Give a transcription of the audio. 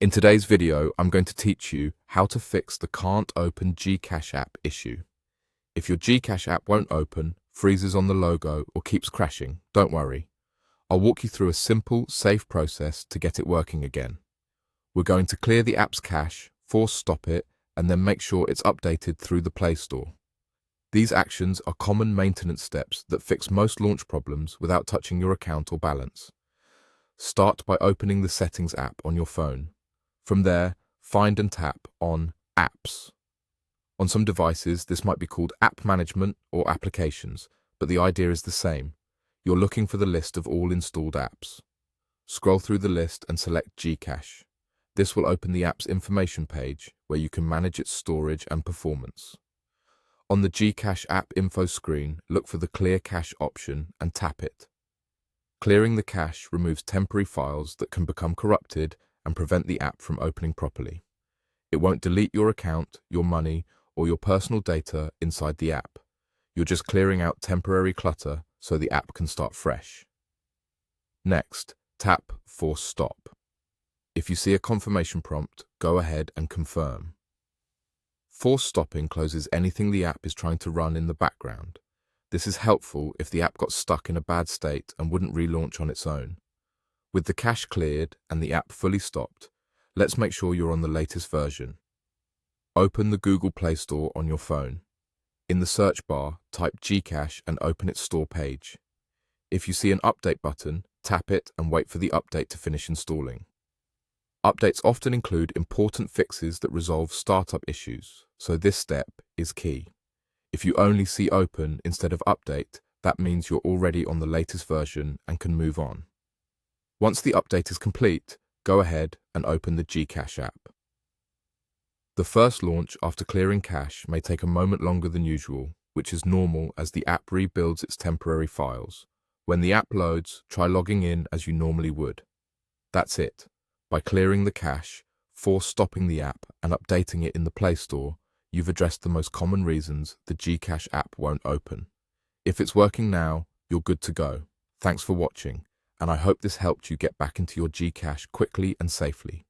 In today's video, I'm going to teach you how to fix the can't open GCash app issue. If your GCash app won't open, freezes on the logo, or keeps crashing, don't worry. I'll walk you through a simple, safe process to get it working again. We're going to clear the app's cache, force stop it, and then make sure it's updated through the Play Store. These actions are common maintenance steps that fix most launch problems without touching your account or balance. Start by opening the Settings app on your phone. From there, find and tap on Apps. On some devices, this might be called App Management or Applications, but the idea is the same. You're looking for the list of all installed apps. Scroll through the list and select GCash. This will open the app's information page where you can manage its storage and performance. On the GCash app info screen, look for the Clear Cache option and tap it. Clearing the cache removes temporary files that can become corrupted and prevent the app from opening properly. It won't delete your account, your money, or your personal data inside the app. You're just clearing out temporary clutter so the app can start fresh. Next, tap Force Stop. If you see a confirmation prompt, go ahead and confirm. Force stopping closes anything the app is trying to run in the background. This is helpful if the app got stuck in a bad state and wouldn't relaunch on its own. With the cache cleared and the app fully stopped, let's make sure you're on the latest version. Open the Google Play Store on your phone. In the search bar, type GCash and open its store page. If you see an update button, tap it and wait for the update to finish installing. Updates often include important fixes that resolve startup issues, so this step is key. If you only see open instead of update, that means you're already on the latest version and can move on. Once the update is complete, go ahead and open the GCash app. The first launch after clearing cache may take a moment longer than usual, which is normal as the app rebuilds its temporary files. When the app loads, try logging in as you normally would. That's it. By clearing the cache, force stopping the app, and updating it in the Play Store, you've addressed the most common reasons the GCash app won't open. If it's working now, you're good to go. Thanks for watching, and I hope this helped you get back into your GCash quickly and safely.